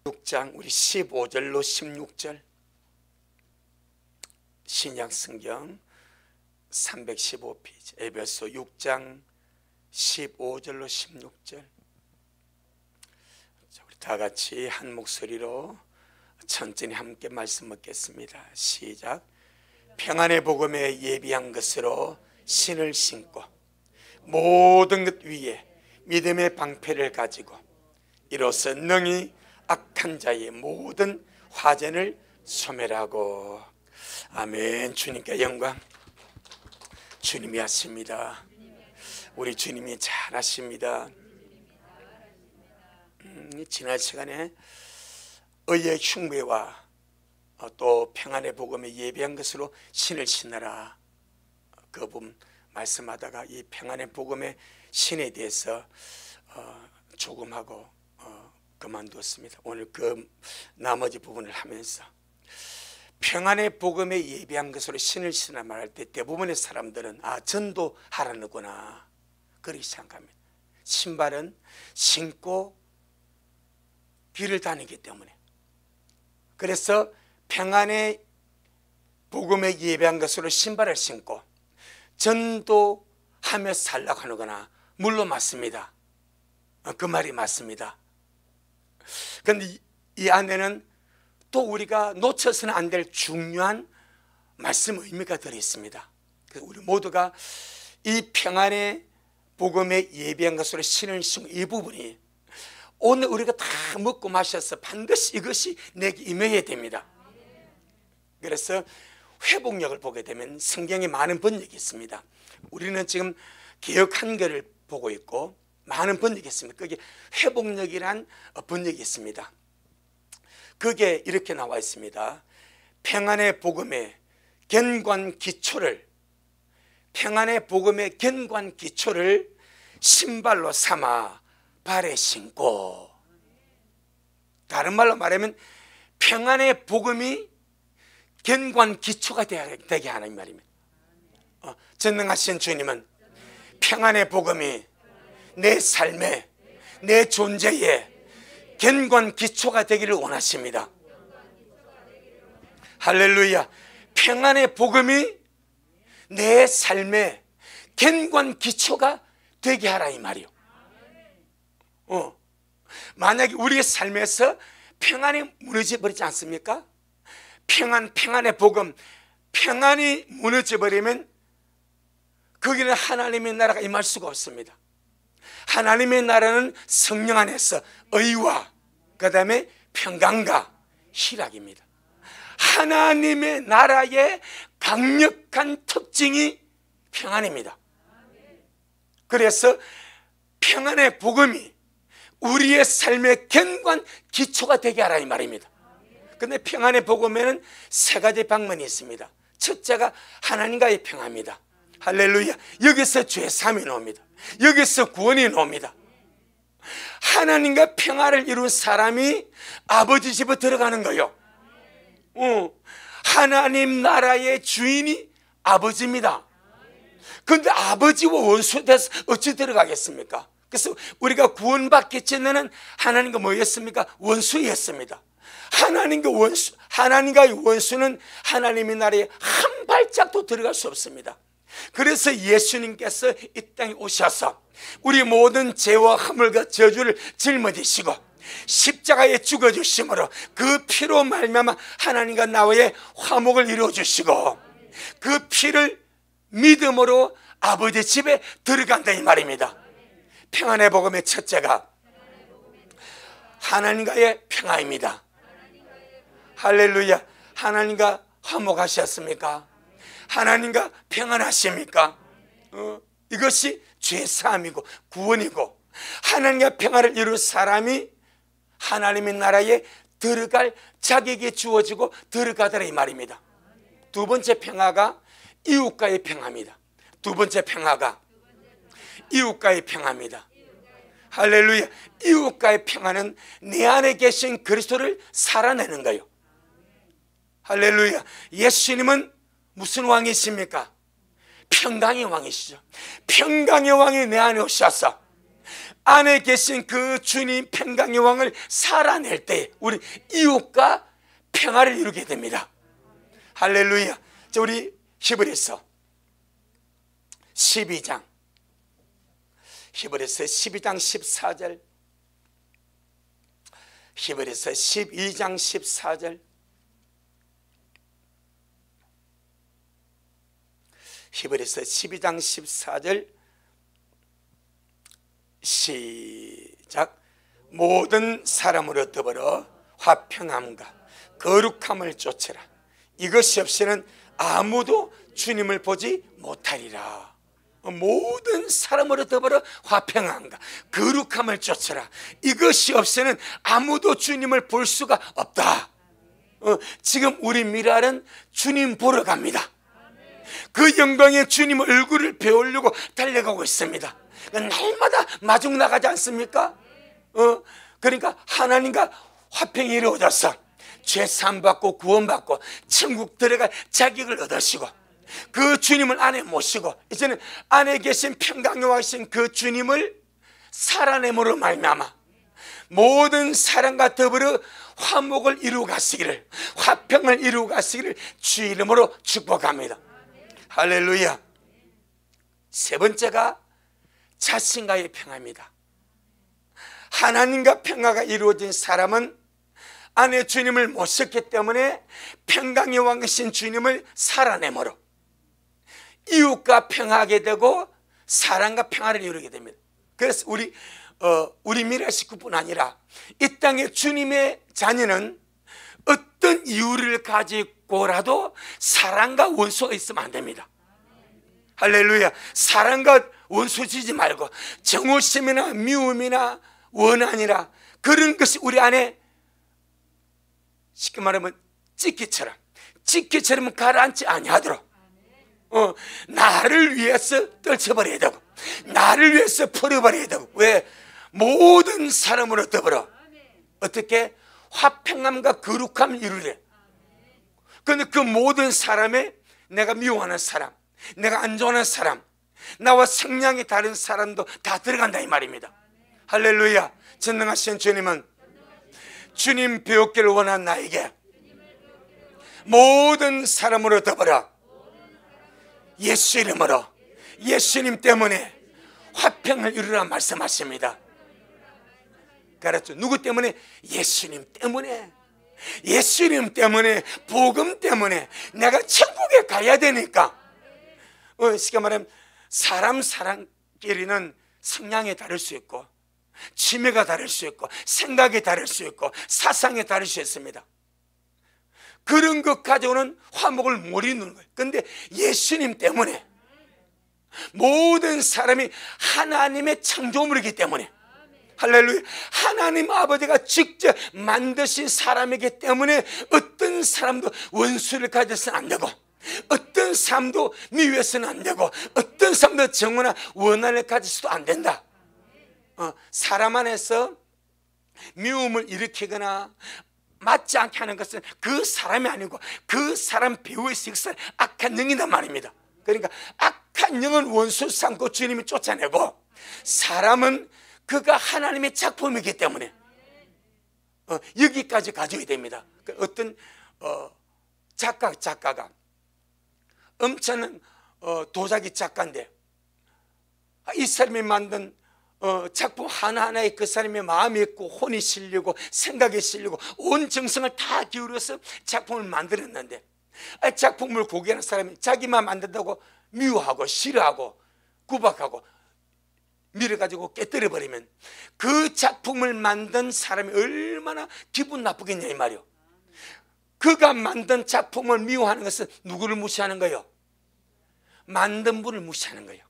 6장 우리 15절로 16절 신약성경 315페이지 에베소 6장 15절로 16절 우리 다같이 한 목소리로 천천히 함께 말씀 먹겠습니다. 시작. 평안의 복음에 예비한 것으로 신을 신고 모든 것 위에 믿음의 방패를 가지고 이로써 능히 악한 자의 모든 화전을 소멸하고. 아멘. 주님께 영광. 주님이 하십니다. 우리 주님이 잘하십니다. 지난 시간에 의의 흉배와 또 평안의 복음에 예비한 것으로 신을 신으라 그 부분 말씀하다가 이 평안의 복음의 신에 대해서 조금 하고 그만두었습니다. 오늘 그 나머지 부분을 하면서 평안의 복음에 예비한 것으로 신을 신으라 말할 때 대부분의 사람들은 전도하라는구나 그렇게 생각합니다. 신발은 신고 길을 다니기 때문에. 그래서 평안의 복음에 예비한 것으로 신발을 신고 전도하며 살라고 하는구나. 물론 맞습니다. 그 말이 맞습니다. 그런데 이 안에는 또 우리가 놓쳐서는 안 될 중요한 말씀 의미가 들어있습니다. 그래서 우리 모두가 이 평안의 복음에 예비한 것으로 신을 신고 이 부분이 오늘 우리가 다 먹고 마셔서 반드시 이것이 내게 임해야 됩니다. 그래서 회복력을 보게 되면 성경에 많은 번역이 있습니다. 우리는 지금 개역 한글을 보고 있고 많은 번역이 있습니다. 거기에 회복력이란 번역이 있습니다. 그게 이렇게 나와 있습니다. 평안의 복음의 견고한 기초를 평안의 복음의 견고한 기초를 신발로 삼아 발에 신고. 다른 말로 말하면 평안의 복음이 견고한 기초가 되게 하는 말입니다. 전능하신 주님은 평안의 복음이 내 삶에 내 존재에 견고한 기초가 되기를 원하십니다. 할렐루야. 평안의 복음이 내 삶에 견고한 기초가 되게 하라 이 말이요. 만약에 우리의 삶에서 평안이 무너져 버리지 않습니까? 평안의 복음, 평안이 무너져 버리면 거기는 하나님의 나라가 임할 수가 없습니다. 하나님의 나라는 성령 안에서 의와 그 다음에 평강과 희락입니다. 하나님의 나라의 강력한 특징이 평안입니다. 그래서 평안의 복음이 우리의 삶의 견고한 기초가 되게 하라 이 말입니다. 그런데 평안의 복음에는 세 가지 방면이 있습니다. 첫째가 하나님과의 평화입니다. 할렐루야. 여기서 죄사함이 나옵니다. 여기서 구원이 나옵니다. 하나님과 평화를 이룬 사람이 아버지 집에 들어가는 거예요. 하나님 나라의 주인이 아버지입니다. 그런데 아버지와 원수 돼서 어찌 들어가겠습니까? 그래서 우리가 구원받기 전에는 하나님과 뭐였습니까? 원수였습니다. 하나님과의 원수는 하나님의 나라에 한 발짝도 들어갈 수 없습니다. 그래서 예수님께서 이 땅에 오셔서 우리 모든 죄와 허물과 저주를 짊어지시고 십자가에 죽어주심으로 그 피로 말미암아 하나님과 나와의 화목을 이루어주시고 그 피를 믿음으로 아버지 집에 들어간다 이 말입니다. 평안의 복음의 첫째가 하나님과의 평화입니다. 할렐루야. 하나님과 화목하셨습니까? 하나님과 평안하십니까? 이것이 죄사함이고 구원이고 하나님과 평화를 이룬 사람이 하나님의 나라에 들어갈 자격이 주어지고 들어가더라 이 말입니다. 두 번째 평화가 이웃과의 평화입니다. 두 번째 평화가 이웃과의 평화입니다. 할렐루야. 이웃과의 평화는 내 안에 계신 그리스도를 살아내는 거예요. 할렐루야. 예수님은 무슨 왕이십니까? 평강의 왕이시죠. 평강의 왕이 내 안에 오셔서 안에 계신 그 주님 평강의 왕을 살아낼 때 우리 이웃과 평화를 이루게 됩니다. 할렐루야. 자, 우리 히브리서 12장 14절, 히브리서 12장 14절, 히브리서 12장 14절 시작. 모든 사람으로 더불어 화평함과 거룩함을 쫓으라. 이것이 없이는 아무도 주님을 보지 못하리라. 모든 사람으로 더불어 화평함과 거룩함을 쫓으라. 이것이 없이는 아무도 주님을 볼 수가 없다. 지금 우리 미랄은 주님 보러 갑니다. 그 영광의 주님 얼굴을 배우려고 달려가고 있습니다. 날마다 마중 나가지 않습니까? 그러니까 하나님과 화평이 이루어져서 죄 사함받고 구원받고 천국 들어갈 자격을 얻으시고 그 주님을 안에 모시고 이제는 안에 계신 평강에 와신 그 주님을 살아내므로 말미암아 모든 사람과 더불어 화목을 이루어 가시기를, 화평을 이루어 가시기를 주 이름으로 축복합니다. 할렐루야. 세 번째가 자신과의 평화입니다. 하나님과 평화가 이루어진 사람은 안에 주님을 모셨기 때문에 평강의 왕이신 주님을 살아내므로 이웃과 평화하게 되고 사랑과 평화를 이루게 됩니다. 그래서 우리 미래 식구뿐 아니라 이 땅의 주님의 자녀는 어떤 이유를 가지고라도 사랑과 원수가 있으면 안 됩니다. 할렐루야. 사랑과 원수 지지 말고 정오심이나 미움이나 원한이나 그런 것이 우리 안에 쉽게 말하면 찌개처럼 가라앉지 아니하도록 나를 위해서 떨쳐버려야 되고 나를 위해서 풀어버려야 되고, 왜? 모든 사람으로 더불어 어떻게 화평함과 거룩함을 이루래. 그런데 그 모든 사람에 내가 미워하는 사람, 내가 안 좋아하는 사람, 나와 성향이 다른 사람도 다 들어간다 이 말입니다. 할렐루야. 전능하신 주님은 주님 배우기를 원한 나에게 모든 사람으로 더불어 예수 이름으로, 예수님 때문에 화평을 이루라 말씀하십니다. 그렇죠. 누구 때문에? 예수님 때문에. 예수님 때문에, 복음 때문에 내가 천국에 가야 되니까. 쉽게 말하면 사람끼리는 성향이 다를 수 있고 취미가 다를 수 있고 생각이 다를 수 있고 사상이 다를 수 있습니다. 그런 것 가져오는 화목을 못 이루는 거예요. 그런데 예수님 때문에 모든 사람이 하나님의 창조물이기 때문에, 할렐루야, 하나님 아버지가 직접 만드신 사람이기 때문에 어떤 사람도 원수를 가져서는 안 되고 어떤 사람도 미워해서는 안 되고 어떤 사람도 정오나 원한을 가져서도 안 된다. 사람 안에서 미움을 일으키거나 맞지 않게 하는 것은 그 사람이 아니고 그 사람 배우의 식사 악한 영이란 말입니다. 그러니까 악한 영은 원수 삼고 주님이 쫓아내고, 사람은 그가 하나님의 작품이기 때문에 여기까지 가져야 됩니다. 어떤 작가가 엄청난 도자기 작가인데 이 사람이 만든 작품 하나하나에 그 사람의 마음이 있고 혼이 실리고 생각이 실리고 온 정성을 다 기울여서 작품을 만들었는데, 작품을 고개하는 사람이 자기만 만든다고 미워하고 싫어하고 구박하고 밀어가지고 깨뜨려 버리면 그 작품을 만든 사람이 얼마나 기분 나쁘겠냐 이 말이요. 그가 만든 작품을 미워하는 것은 누구를 무시하는 거예요? 만든 분을 무시하는 거예요.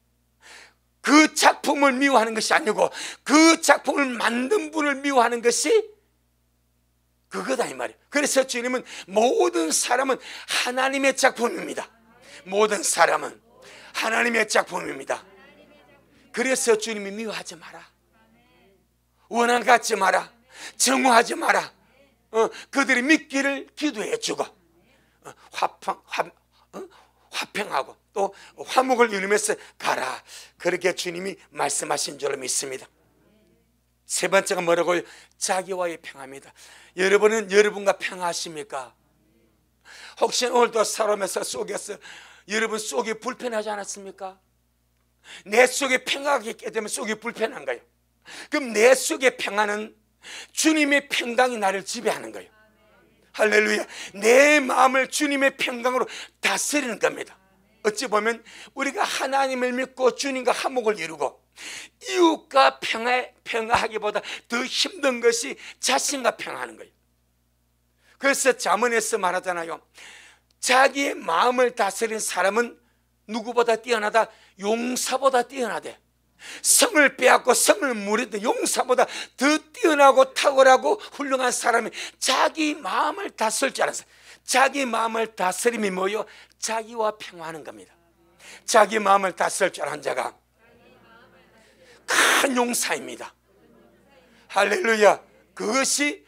그 작품을 미워하는 것이 아니고 그 작품을 만든 분을 미워하는 것이 그거다 이 말이에요. 그래서 주님은 모든 사람은 하나님의 작품입니다. 모든 사람은 하나님의 작품입니다. 그래서 주님이 미워하지 마라, 원한 갖지 마라, 정오하지 마라. 그들이 믿기를 기도해 주고 화평하고 또 화목을 이루면서 가라, 그렇게 주님이 말씀하신 줄로 믿습니다. 세 번째가 뭐라고요? 자기와의 평화입니다. 여러분은 여러분과 평화하십니까? 혹시 오늘도 살아오면서 속에서 여러분 속이 불편하지 않았습니까? 내 속에 평화가 있게 되면 속이 불편한 거예요. 그럼 내 속의 평화는 주님의 평강이 나를 지배하는 거예요. 할렐루야. 내 마음을 주님의 평강으로 다스리는 겁니다. 어찌 보면 우리가 하나님을 믿고 주님과 화목을 이루고 이웃과 평화하기보다 더 힘든 것이 자신과 평화하는 거예요. 그래서 잠언에서 말하잖아요. 자기의 마음을 다스린 사람은 누구보다 뛰어나다. 용사보다 뛰어나대. 성을 빼앗고 성을 무르던 용사보다 더 뛰어나고 탁월하고 훌륭한 사람이 자기 마음을 다스릴 줄 알았어요. 자기 마음을 다스림이 뭐요? 자기와 평화하는 겁니다. 자기 마음을 다스릴 줄 아는 자가 큰 용사입니다. 할렐루야. 그것이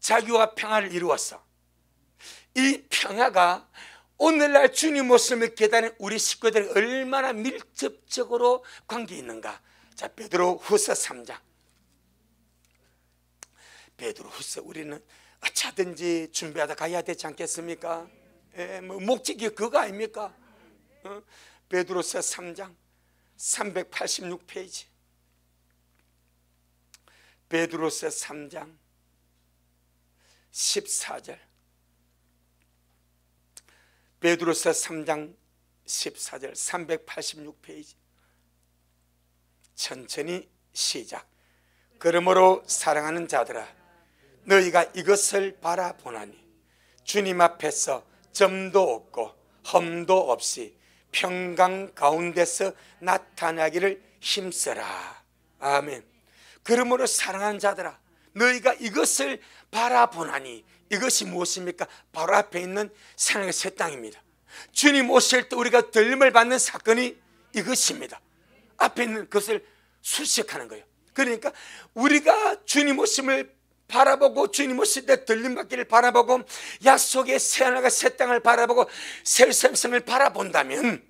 자기와 평화를 이루었어. 이 평화가 오늘날 주님 모습을 깨달은 우리 식구들이 얼마나 밀접적으로 관계 있는가. 자, 베드로후서 3장. 베드로후서 우리는 어차든지 준비하다 가야 되지 않겠습니까? 뭐 목적이 그거 아닙니까? 베드로후서 3장 386페이지. 베드로후서 3장 14절. 베드로서 3장 14절 386페이지. 천천히 시작. 그러므로 사랑하는 자들아, 너희가 이것을 바라보나니 주님 앞에서 점도 없고 흠도 없이 평강 가운데서 나타나기를 힘써라. 아멘. 그러므로 사랑하는 자들아, 너희가 이것을 바라보나니, 이것이 무엇입니까? 바로 앞에 있는 생명의 새 땅입니다. 주님 오실 때 우리가 들림을 받는 사건이 이것입니다. 앞에 있는 것을 수식하는 거예요. 그러니까 우리가 주님 오심을 바라보고 주님 오실 때 들림 받기를 바라보고 약속의 새하늘과 새 땅을 바라보고 새 생명을 바라본다면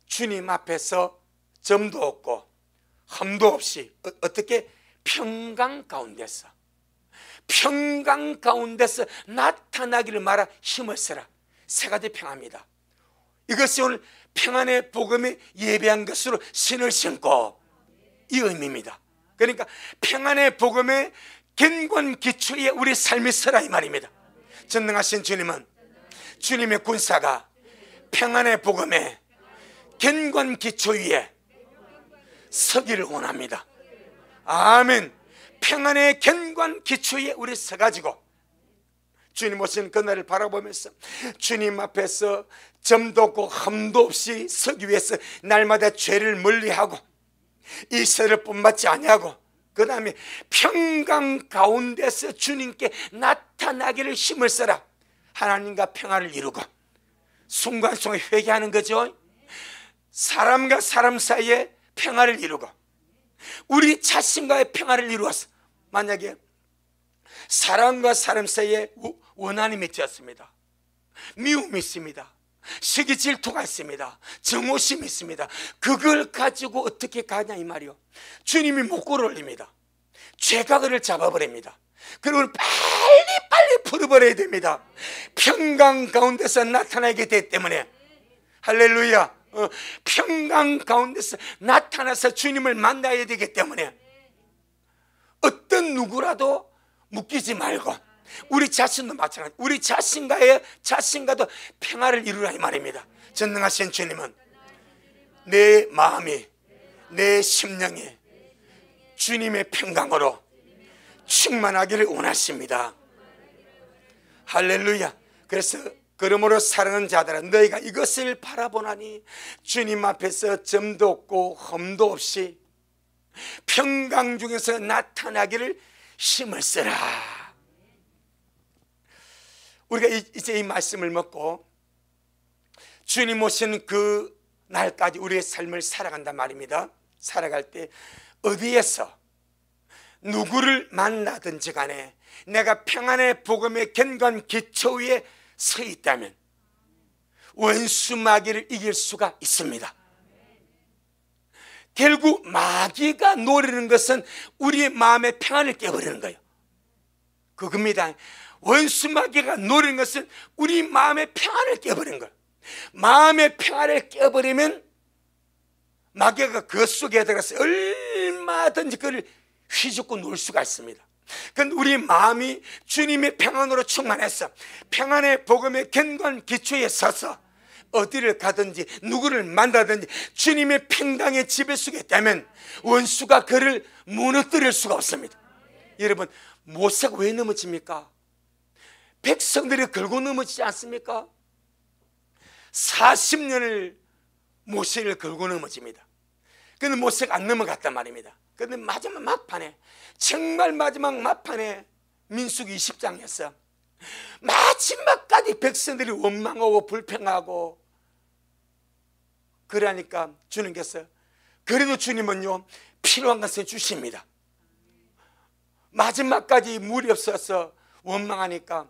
주님 앞에서 점도 없고 흠도 없이 어떻게? 평강 가운데서, 평강 가운데서 나타나기를 말하 힘을 써라. 세 가지 평화입니다. 이것이 오늘 평안의 복음에 예배한 것으로 신을 신고, 이 의미입니다. 그러니까 평안의 복음에 견고한 기초 위에 우리 삶이 서라, 이 말입니다. 전능하신 주님은 주님의 군사가 평안의 복음에 견고한 기초 위에 서기를 원합니다. 아멘. 평안의 견고한 기초에 우리 서가지고 주님 오신 그날을 바라보면서 주님 앞에서 점도 없고 흠도 없이 서기 위해서 날마다 죄를 멀리하고 이 세를 본받지 아니하고 그 다음에 평강 가운데서 주님께 나타나기를 힘을 써라. 하나님과 평화를 이루고 순간순간 회개하는 거죠. 사람과 사람 사이에 평화를 이루고 우리 자신과의 평화를 이루어서 만약에 사람과 사람 사이에 원한이 있었습니다. 미움이 있습니다. 시기 질투가 있습니다. 정오심이 있습니다. 그걸 가지고 어떻게 가냐 이 말이요. 주님이 목골을 올립니다. 죄가그를 잡아버립니다. 그리고 빨리 풀어버려야 됩니다. 평강 가운데서 나타나게 되기 때문에 할렐루야. 평강 가운데서 나타나서 주님을 만나야 되기 때문에 어떤 누구라도 묶이지 말고 우리 자신도 마찬가지, 우리 자신과도 평화를 이루라 이 말입니다. 전능하신 주님은 내 마음이, 내 심령이 주님의 평강으로 충만하기를 원하십니다. 할렐루야. 그래서 그러므로 사랑하는 자들아, 너희가 이것을 바라보나니 주님 앞에서 점도 없고 흠도 없이 평강 중에서 나타나기를 힘을 써라. 우리가 이제 이 말씀을 먹고 주님 오시는 그 날까지 우리의 삶을 살아간단 말입니다. 살아갈 때 어디에서 누구를 만나든지 간에 내가 평안의 복음의 견고한 기초 위에 서 있다면 원수 마귀를 이길 수가 있습니다. 결국 마귀가 노리는 것은 우리의 마음의 평안을 깨버리는 거예요. 그겁니다. 원수 마귀가 노리는 것은 우리 마음의 평안을 깨버리는 거예요. 마음의 평안을 깨버리면 마귀가 그 속에 들어가서 얼마든지 그를 휘젓고 놀 수가 있습니다. 그런데 우리 마음이 주님의 평안으로 충만해서 평안의 복음의 견고한 기초에 서서 어디를 가든지 누구를 만나든지 주님의 평강의 지배 속에 있다면 원수가 그를 무너뜨릴 수가 없습니다. 여러분, 모세가 왜 넘어집니까? 백성들이 걸고 넘어지지 않습니까? 40년을 모세를 걸고 넘어집니다. 그런데 모세가 안 넘어갔단 말입니다. 그런데 마지막 막판에, 정말 마지막 막판에 민수기 20장에서 마지막까지 백성들이 원망하고 불평하고 그러니까 주님께서, 그래도 주님은요 필요한 것을 주십니다. 마지막까지 물이 없어서 원망하니까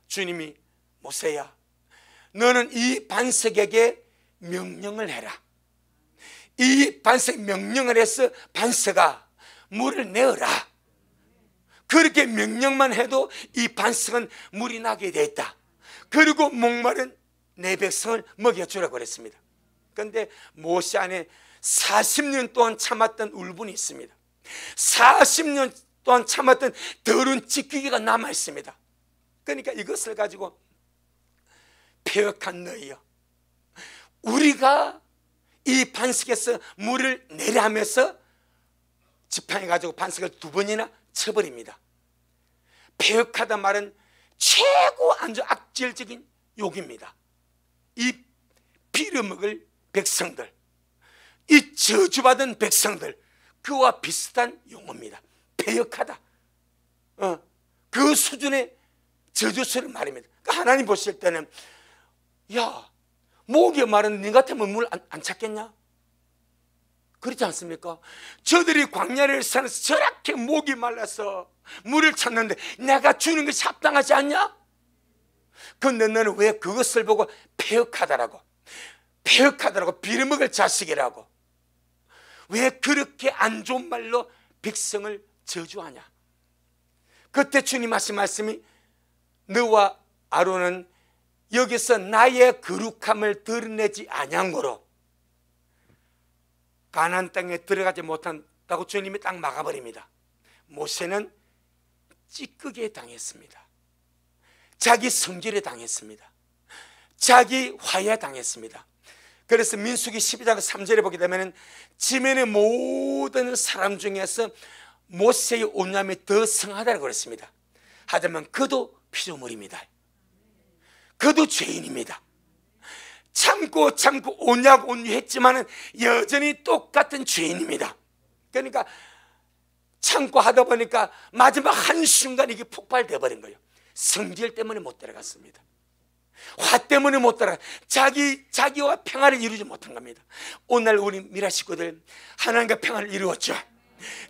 주님이, 모세야, 너는 이 반석에게 명령을 해라. 이 반석 명령을 해서 반석아 물을 내어라. 그렇게 명령만 해도 이 반석은 물이 나게 돼 있다. 그리고 목마른 내 백성을 먹여주라고 그랬습니다. 그런데 모세 안에 40년 동안 참았던 울분이 있습니다. 40년 동안 참았던 더러운 찌꺼기가 남아 있습니다. 그러니까 이것을 가지고, 패역한 너희여, 우리가 이 반석에서 물을 내려 하면서 지팡이 가지고 반석을 2번이나 쳐버립니다. 패역하다 말은 최고 아주 악질적인 욕입니다. 이 빌어먹을 백성들, 이 저주받은 백성들, 그와 비슷한 용어입니다. 패역하다. 그 수준의 저주스러운 말입니다. 그러니까 하나님 보실 때는, 야, 목이 마른 네 같으면 물 안 찾겠냐? 그렇지 않습니까? 저들이 광야를 사면서 저렇게 목이 말라서 물을 찾는데 내가 주는 것이 합당하지 않냐? 그런데 너는 왜 그것을 보고 패역하다라고, 빌어먹을 자식이라고, 왜 그렇게 안 좋은 말로 백성을 저주하냐? 그때 주님 하신 말씀이, 너와 아론은 여기서 나의 거룩함을 드러내지 아니함으로 가나안 땅에 들어가지 못한다고 주님이 딱 막아버립니다. 모세는 찌끄기에 당했습니다. 자기 성질에 당했습니다. 자기 화해에 당했습니다. 그래서 민수기 12장 3절에 보게 되면 지면의 모든 사람 중에서 모세의 온유함이 더 성하다고 그랬습니다. 하지만 그도 피조물입니다. 그도 죄인입니다. 참고 온유했지만 여전히 똑같은 죄인입니다. 그러니까 참고 하다 보니까 마지막 한순간 이게 폭발되어 버린 거예요. 성질 때문에 못 들어갔습니다. 화 때문에 못 들어가, 자기와 평화를 이루지 못한 겁니다. 오늘 우리 미라 식구들, 하나님과 평화를 이루었죠.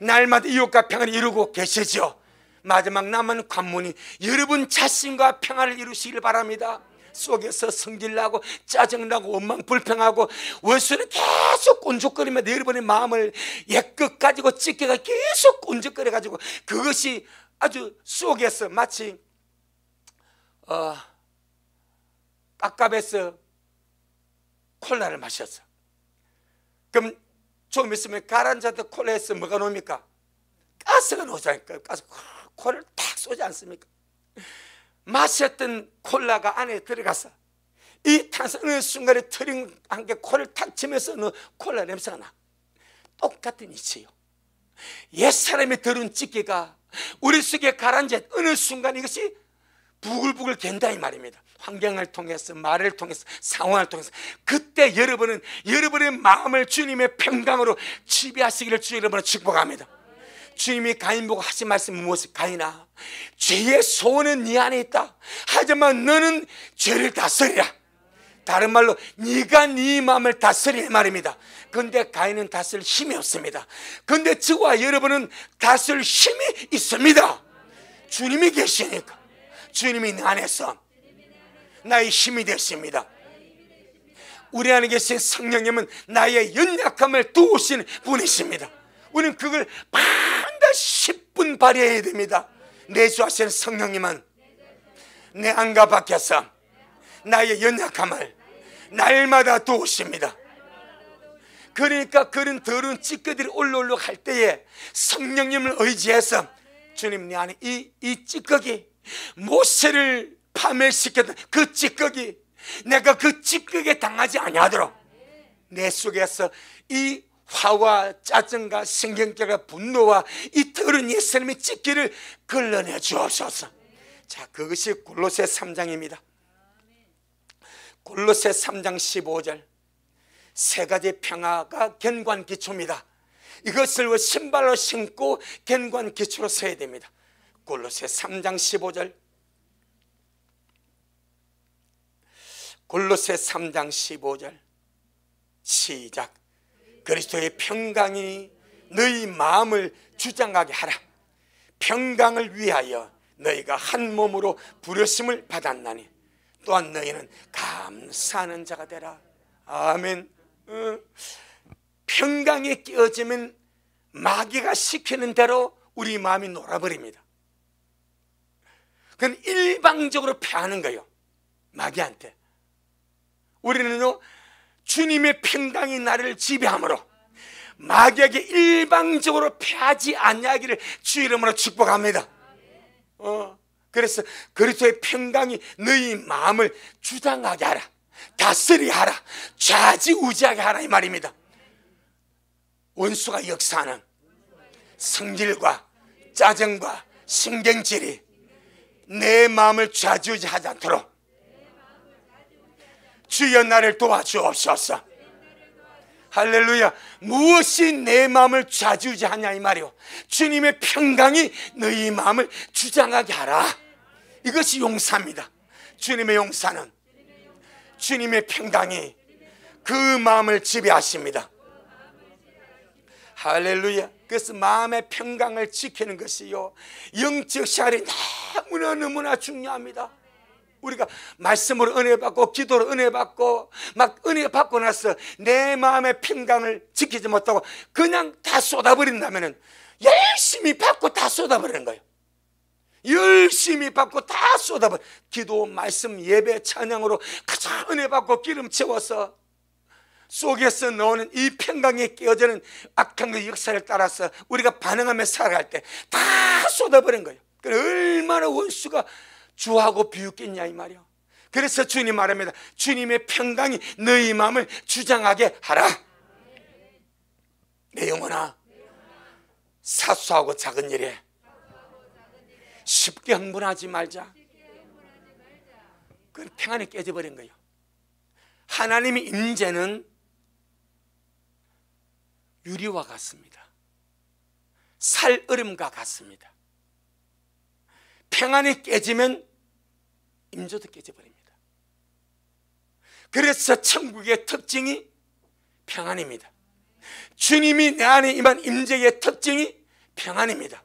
날마다 이웃과 평화를 이루고 계시죠. 마지막 남은 관문이 여러분 자신과 평화를 이루시길 바랍니다. 속에서 성질나고 짜증나고 원망 불평하고 원수는 계속 꼰죽거리며 여러분의 마음을 옛것 가지고 찢겨가 계속 꼰죽거려 가지고 그것이 아주 속에서 마치 깝깝해서 콜라를 마셨어. 그럼 조금 있으면 가라앉아도 콜라에서 뭐가 나옵니까? 가스가 나오잖아요. 가스 콜을 탁 쏘지 않습니까? 마셨던 콜라가 안에 들어가서 이 탄산 어느 순간에 트링 한 개 콜을 탁 치면서 콜라 냄새가 나. 똑같은 이치요. 옛사람의 더러운 찌개가 우리 속에 가라앉아 어느 순간 이것이 부글부글 갠다 이 말입니다. 환경을 통해서, 말을 통해서, 상황을 통해서. 그때 여러분은 여러분의 마음을 주님의 평강으로 지배하시기를 주 여러분을 축복합니다. 주님이 가인 보고 하신 말씀은 무엇이? 가인아, 죄의 소원은 네 안에 있다. 하지만 너는 죄를 다스리라. 다른 말로 네가 네 마음을 다스리는 말입니다. 그런데 가인은 다스릴 힘이 없습니다. 그런데 저와 여러분은 다스릴 힘이 있습니다. 주님이 계시니까. 주님이 내 안에서 나의 힘이 되십니다. 우리 안에 계신 성령님은 나의 연약함을 도우시는 분이십니다. 우리는 그걸 반드시 10분 발휘해야 됩니다. 내주하시는 성령님은 내 안과 밖에서 나의 연약함을 날마다 도우십니다. 그러니까 그런 더러운 찌꺼기들이 올라오려고 할 때에 성령님을 의지해서 주님, 내 안에 이 찌꺼기, 모세를 파멸시켰던 그 찌꺼기, 내가 그 찌꺼기에 당하지 아니하도록 내 속에서 이 화와 짜증과 신경질과 분노와 이 더러운 옛사람의 찌꺼기를 걸러내 주옵소서. 자, 그것이 골로새 3장입니다. 골로새 3장 15절, 세 가지 평화가 견고한 기초입니다. 이것을 신발로 신고 견고한 기초로 서야 됩니다. 골로새 3장 15절, 골로새 3장 15절 시작. 그리스도의 평강이 너희 마음을 주장하게 하라. 평강을 위하여 너희가 한 몸으로 부르심을 받았나니 또한 너희는 감사하는 자가 되라. 아멘. 평강에 끼어지면 마귀가 시키는 대로 우리 마음이 놀아버립니다. 그건 일방적으로 패하는 거예요, 마귀한테. 우리는요, 주님의 평강이 나를 지배함으로 마귀에게 일방적으로 패하지 않냐기를 주 이름으로 축복합니다. 그래서 그리스도의 평강이 너희 마음을 주장하게 하라, 다스리게 하라, 좌지우지하게 하라, 이 말입니다. 원수가 역사하는 성질과 짜증과 신경질이 내 마음을 좌지우지하지 않도록 주여 나를 도와주옵소서. 할렐루야. 무엇이 내 마음을 좌지우지하냐 이 말이요, 주님의 평강이 너희 마음을 주장하게 하라. 이것이 용사입니다. 주님의 용사는 주님의 평강이 그 마음을 지배하십니다. 할렐루야. 그래서 마음의 평강을 지키는 것이요, 영적 생활이 너무나 중요합니다. 우리가 말씀으로 은혜 받고 기도로 은혜 받고 막 은혜 받고 나서 내 마음의 평강을 지키지 못하고 그냥 다 쏟아버린다면 열심히 받고 다 쏟아버리는 거예요. 열심히 받고 다 쏟아버려. 기도, 말씀, 예배, 찬양으로 가장 은혜 받고 기름 채워서 속에서 나오는 이 평강에 끼어드는 악한 그 역사를 따라서 우리가 반응하며 살아갈 때 다 쏟아버린 거예요. 얼마나 원수가 주하고 비웃겠냐 이 말이요. 그래서 주님 말합니다. 주님의 평강이 너희 마음을 주장하게 하라. 내 영혼아, 사소하고 작은 일에 쉽게 흥분하지 말자. 그건 평안이 깨져버린 거예요. 하나님의 임재는 유리와 같습니다. 살얼음과 같습니다. 평안이 깨지면 임재도 깨져버립니다. 그래서 천국의 특징이 평안입니다. 주님이 내 안에 임한 임재의 특징이 평안입니다.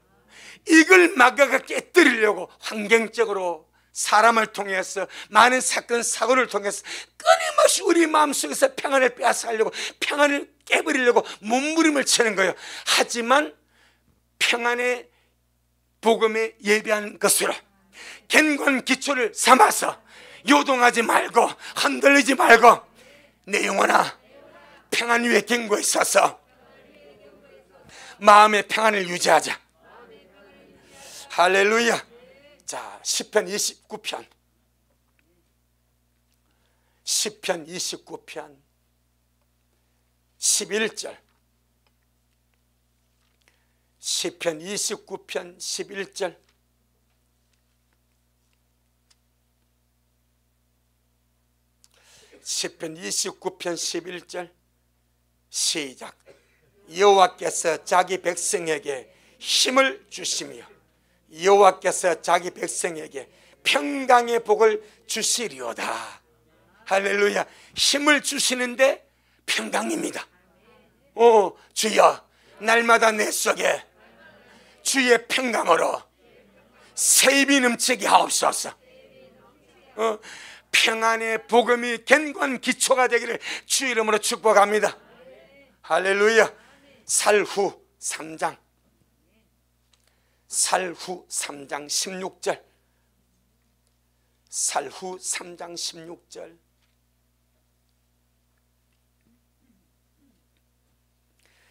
이걸 마귀가 깨뜨리려고 환경적으로 사람을 통해서 많은 사건 사고를 통해서 끊임없이 우리 마음속에서 평안을 빼앗아가려고, 평안을 깨버리려고 몸부림을 치는 거예요. 하지만 평안의 복음에 예배한 것으로 견고한 기초를 삼아서 요동하지 말고 흔들리지 말고 내 영혼아, 평안 위에 견고히 서서 마음의 평안을 유지하자. 할렐루야. 자, 시편 29편 11절, 시편 29편 11절. 시편 29편 11절 시작. 여호와께서 자기 백성에게 힘을 주시며 여호와께서 자기 백성에게 평강의 복을 주시리오다. 할렐루야. 힘을 주시는데 평강입니다. 주여, 날마다 내 속에 주의 평강으로 세입이 넘치게 하옵소서. 평안의 복음이 견고한 기초가 되기를 주 이름으로 축복합니다. 할렐루야. 살후 3장 16절. 살후 3장 16절.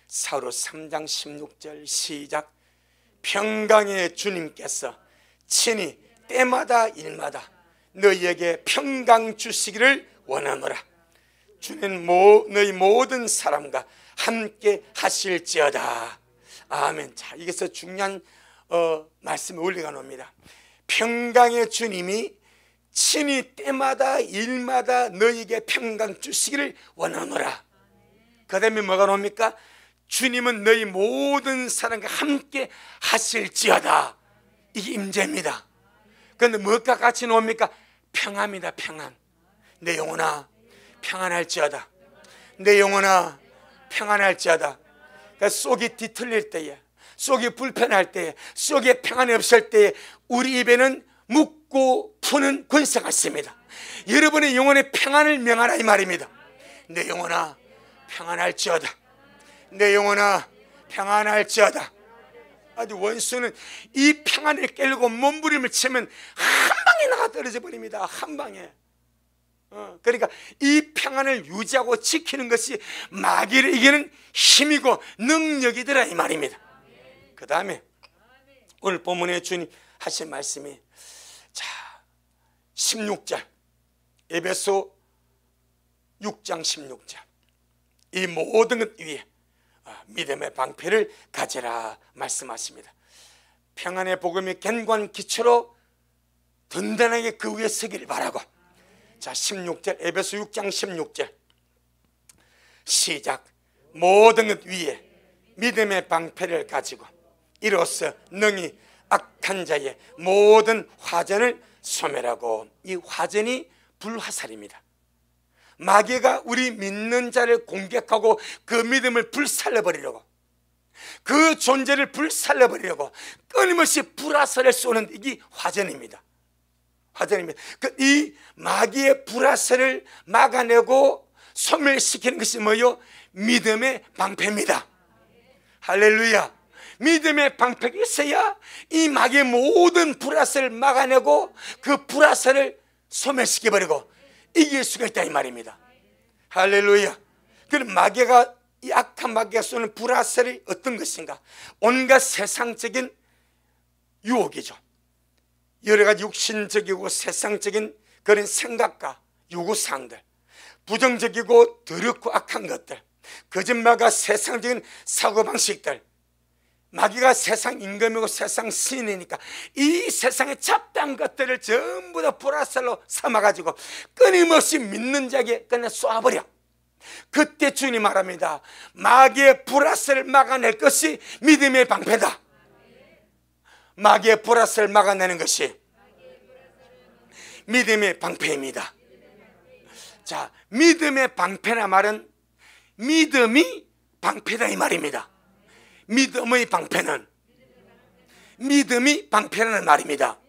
사로 3장 16절 시작. 평강의 주님께서 친히 때마다 일마다 너희에게 평강 주시기를 원하노라. 주는 너희 모든 사람과 함께 하실지어다. 아멘. 자, 여기서 중요한 말씀이 올리가 놉니다. 평강의 주님이 친히 때마다 일마다 너희에게 평강 주시기를 원하노라. 그 다음에 뭐가 나옵니까? 주님은 너희 모든 사람과 함께 하실지어다. 이게 임재입니다. 그런데 무엇과 같이 나옵니까? 평안입니다. 평안. 내 영혼아 평안할지어다. 내 영혼아 평안할지어다. 그러니까 속이 뒤틀릴 때에, 속이 불편할 때에, 속에 평안이 없을 때에 우리 입에는 묻고 푸는 권세가 있습니다. 여러분의 영혼의 평안을 명하라 이 말입니다. 내 영혼아 평안할지어다. 내 영혼아 평안할지어다. 아주 원수는 이 평안을 깨려고 몸부림을 치면 한 방에 나가 떨어져 버립니다. 한 방에. 그러니까 이 평안을 유지하고 지키는 것이 마귀를 이기는 힘이고 능력이더라 이 말입니다. 그 다음에 오늘 본문에 주님 하신 말씀이 자 16절 에베소 6장 16절. 이 모든 것 위에 믿음의 방패를 가지라 말씀하십니다. 평안의 복음이 견고한 기초로 든든하게 그 위에 서기를 바라고. 자 16절 에베소 6장 16절 시작. 모든 것 위에 믿음의 방패를 가지고 이로써 능히 악한 자의 모든 화전을 소멸하고. 이 화전이 불화살입니다. 마귀가 우리 믿는 자를 공격하고 그 믿음을 불살려버리려고, 그 존재를 불살려버리려고 끊임없이 불화살을 쏘는 이게 화전입니다. 화전입니다. 이 마귀의 불화살을 막아내고 소멸시키는 것이 뭐요? 믿음의 방패입니다. 할렐루야. 믿음의 방패가 있어야 이 마귀의 모든 불화살을 막아내고 그 불화살을 소멸시켜버리고 이길 수가 있다 이 말입니다. 할렐루야. 그럼 마귀가, 이 악한 마귀가 쏘는 불화살이 어떤 것인가? 온갖 세상적인 유혹이죠. 여러 가지 육신적이고 세상적인 그런 생각과 요구사항들, 부정적이고 더럽고 악한 것들, 거짓말과 세상적인 사고방식들. 마귀가 세상 임금이고 세상 신이니까 이 세상에 잡다한 것들을 전부 다 불화살로 삼아가지고 끊임없이 믿는 자에게 그냥 쏘아버려. 그때 주님 말합니다. 마귀의 불화살을 막아낼 것이 믿음의 방패다. 마귀의 불화살을 막아내는 것이 믿음의 방패입니다. 자, 믿음의 방패나 말은 믿음이 방패다 이 말입니다. 믿음의 방패는 믿음이 방패라는 말입니다.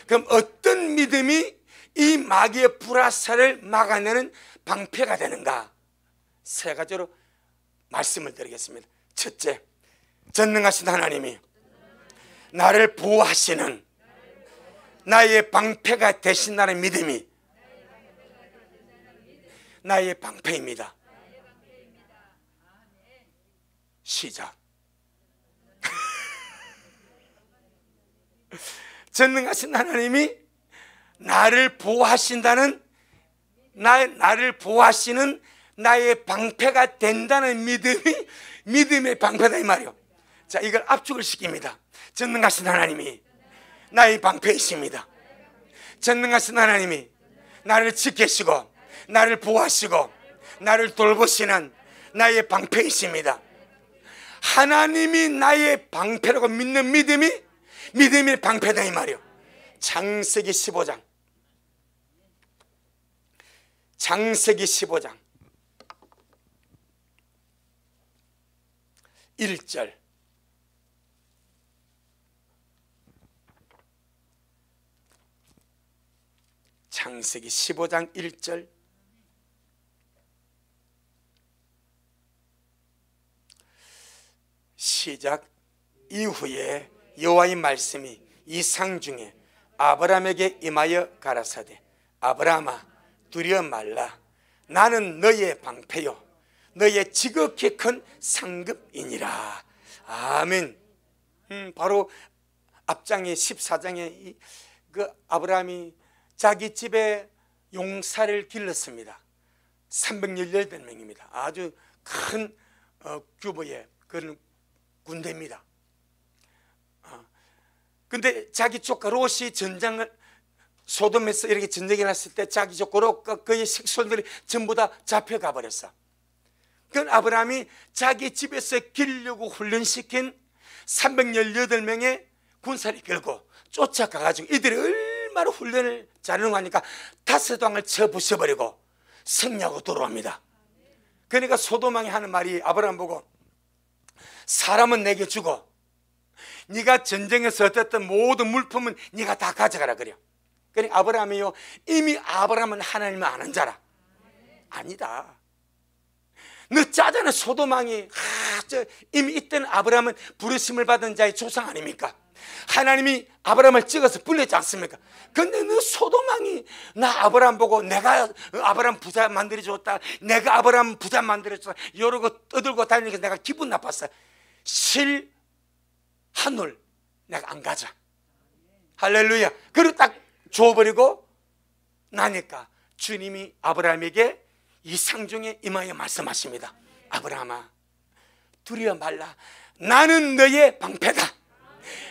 그럼 어떤 믿음이 이 마귀의 불화살을 막아내는 방패가 되는가? 세 가지로 말씀을 드리겠습니다. 첫째, 전능하신 하나님이 나를 보호하시는 나의 방패가 되신다는 믿음이 나의 방패입니다. 시작. 전능하신 하나님이 나를 보호하신다는, 나를 보호하시는 나의 방패가 된다는 믿음이 믿음의 방패다 이 말이요. 자, 이걸 압축을 시킵니다. 전능하신 하나님이 나의 방패이십니다. 전능하신 하나님이 나를 지키시고 나를 보호하시고 나를 돌보시는 나의 방패이십니다. 하나님이 나의 방패라고 믿는 믿음이 믿음의 방패다 이 말이요. 창세기 15장 1절 창세기 15장 1절. 시작. 이후에 여호와의 말씀이 이상 중에 아브라함에게 임하여 가라사대 아브라함아 두려워 말라. 나는 너의 방패요 너의 지극히 큰 상급이니라. 아멘. 바로 앞장에 14장에 그 아브라함이 자기 집에 용사를 길렀습니다. 318명입니다. 아주 큰 규모의 그런 군대입니다. 근데 자기 조카 롯이 전장을 소돔에서 이렇게 전쟁이 났을 때 자기 조카 롯과 그의 식솔들이 전부 다 잡혀가 버렸어. 그 아브라함이 자기 집에서 기르려고 훈련시킨 318명의 군사를 끌고 쫓아가가지고 이들이 얼마나 훈련을 잘하는 거 하니까 다섯 왕을 쳐 부숴버리고 승리하고 돌아옵니다. 그러니까 소돔 왕이 하는 말이 아브라함 보고 사람은 내게 주고 네가 전쟁에서 얻었던 모든 물품은 네가 다 가져가라 그래요. 그러니까 아브라함이요, 이미 아브라함은 하나님을 아는 자라. 아니다. 너 짜잖아. 소돔 왕이 이미 이때는 아브라함은 부르심을 받은 자의 조상 아닙니까? 하나님이 아브라함을 찍어서 불렸지 않습니까? 근데 너 소돔 왕이 나 아브라함 보고 내가 아브라함 부자 만들어줬다, 내가 아브라함 부자 만들어줬다 이러고 떠들고 다니니까 내가 기분 나빴어. 실 한올 내가 안 가자. 할렐루야. 그리고 딱 줘버리고 나니까 주님이 아브라함에게 이상 중에 임하여 말씀하십니다. 아브라함아 두려워 말라. 나는 너의 방패다.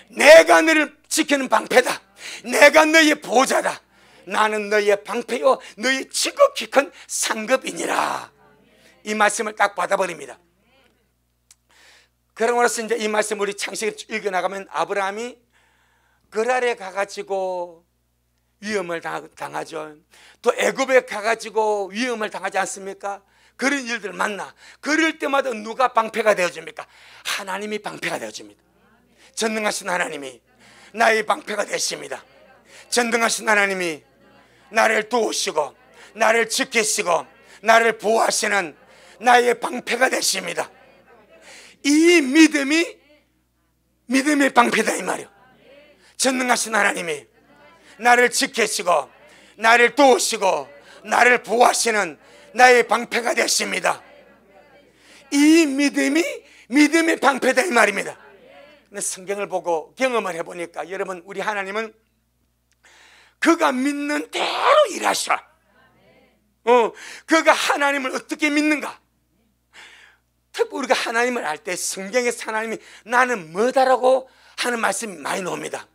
내가 너를 지키는 방패다. 내가 너의 보호자다. 나는 너의 방패요 너의 지극히 큰 상급이니라. 이 말씀을 딱 받아버립니다. 그러므로서 이제 이 말씀 우리 창세기를 읽어나가면 아브라함이 그랄에 가가지고 위험을 당하죠. 또 애굽에 가가지고 위험을 당하지 않습니까? 그런 일들을 만나. 그럴 때마다 누가 방패가 되어줍니까? 하나님이 방패가 되어줍니다. 전능하신 하나님이 나의 방패가 되십니다. 전능하신 하나님이 나를 도우시고 나를 지키시고 나를 보호하시는 나의 방패가 되십니다. 이 믿음이 믿음의 방패다 이 말이요. 전능하신 하나님이 나를 지키시고 나를 도우시고 나를 보호하시는 나의 방패가 되십니다. 이 믿음이 믿음의 방패다 이 말입니다. 근데 성경을 보고 경험을 해보니까 여러분, 우리 하나님은 그가 믿는 대로 일하셔. 그가 하나님을 어떻게 믿는가? 특히 우리가 하나님을 알 때 성경에서 하나님이 나는 뭐다라고 하는 말씀이 많이 나옵니다.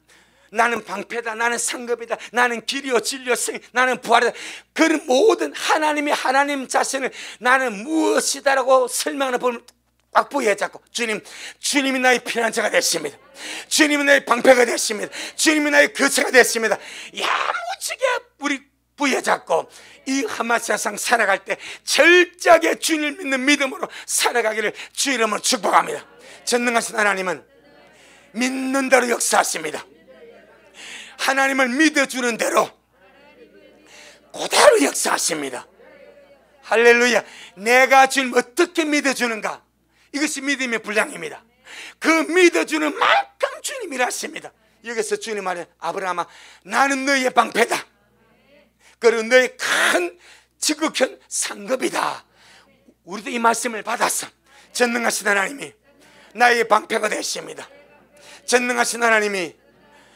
나는 방패다, 나는 상급이다, 나는 길이요 진리요 나는 부활이다. 그런 모든 하나님이 하나님 자신을 나는 무엇이다라고 설명하는 법을 꽉 부여잡고 주님이 나의 피난처가 되십니다. 주님이 나의 방패가 되십니다. 주님이 나의 거처가 되십니다. 야무지게 우리 부여잡고 이 한 세상 살아갈 때 철저하게 주님을 믿는 믿음으로 살아가기를 주 이름으로 축복합니다. 전능하신 하나님은 믿는 대로 역사하십니다. 하나님을 믿어주는 대로 그대로 역사하십니다. 할렐루야. 내가 주님 어떻게 믿어주는가? 이것이 믿음의 분량입니다. 그 믿어주는 만큼 주님이 일하십니다. 여기서 주님 말해 아브라함아 나는 너의 방패다. 그리고 너의 큰 지극한 상급이다. 우리도 이 말씀을 받았어. 전능하신 하나님이 나의 방패가 되십니다. 전능하신 하나님이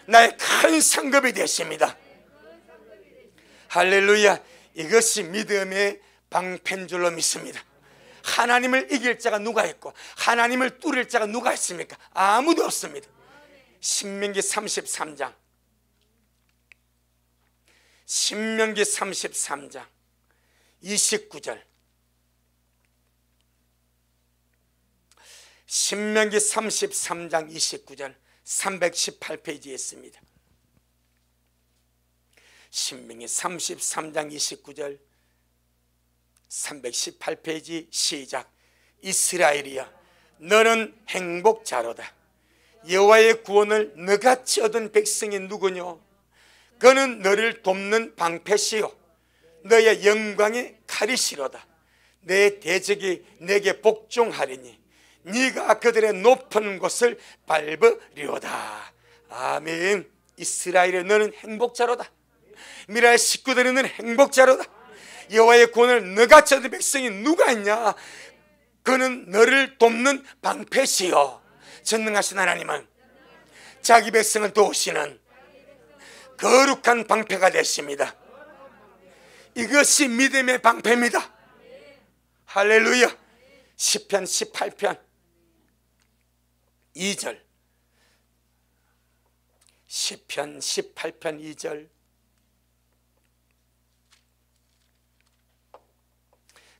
나의 큰 상급이 되십니다. 할렐루야. 이것이 믿음의 방패인 줄로 믿습니다. 하나님을 이길 자가 누가 있고 하나님을 뚫을 자가 누가 있습니까? 아무도 없습니다. 신명기 33장 신명기 33장 29절 신명기 33장 29절 318페이지에 있습니다. 신명기 33장 29절 318페이지 시작. 이스라엘이여 너는 행복자로다. 여호와의 구원을 너같이 얻은 백성이 누구뇨? 그 그는 너를 돕는 방패시요 너의 영광의 칼이시로다. 내 대적이 내게 복종하리니 네가 그들의 높은 곳을 밟으리로다. 아멘. 이스라엘의 너는 행복자로다. 미라의 식구들의 너는 행복자로다. 여호와의 구원을 너같이 얻은 백성이 누가 있냐? 그는 너를 돕는 방패시요 전능하신 하나님은 자기 백성을 도우시는 거룩한 방패가 되십니다. 이것이 믿음의 방패입니다. 할렐루야. 시편 18편 2절, 시편 18편 2절.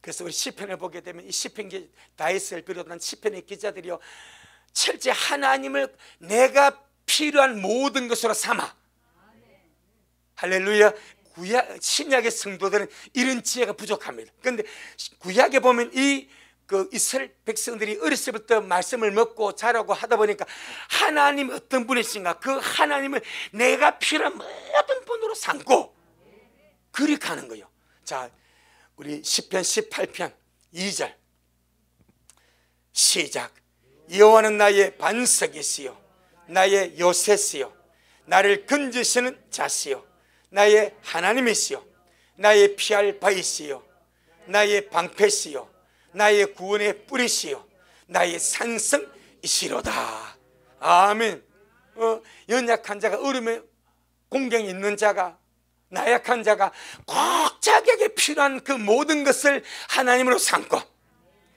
그래서 우리 시편을 보게 되면 이 시편기 다윗을 비롯한 시편의 기자들이요 철저히 하나님을 내가 필요한 모든 것으로 삼아. 할렐루야. 신약의 성도들은 이런 지혜가 부족합니다. 그런데 구약에 보면 이스라엘 백성들이 어렸을 때부터 말씀을 먹고 자라고 하다 보니까 하나님 어떤 분이신가 그 하나님을 내가 필요한 모든 분으로 삼고 그리 가는 거예요. 자, 우리 시편 18편 2절 시작. 여호와는 나의 반석이시요 나의 요새시요 나를 건지시는 자시요 나의 하나님이시요 나의 피할 바이시요 나의 방패시요 나의 구원의 뿌리시요 나의 산성이시로다. 아멘. 연약한 자가 어려움에 공경이 있는 자가 나약한 자가 꼭 자기에게 필요한 그 모든 것을 하나님으로 삼고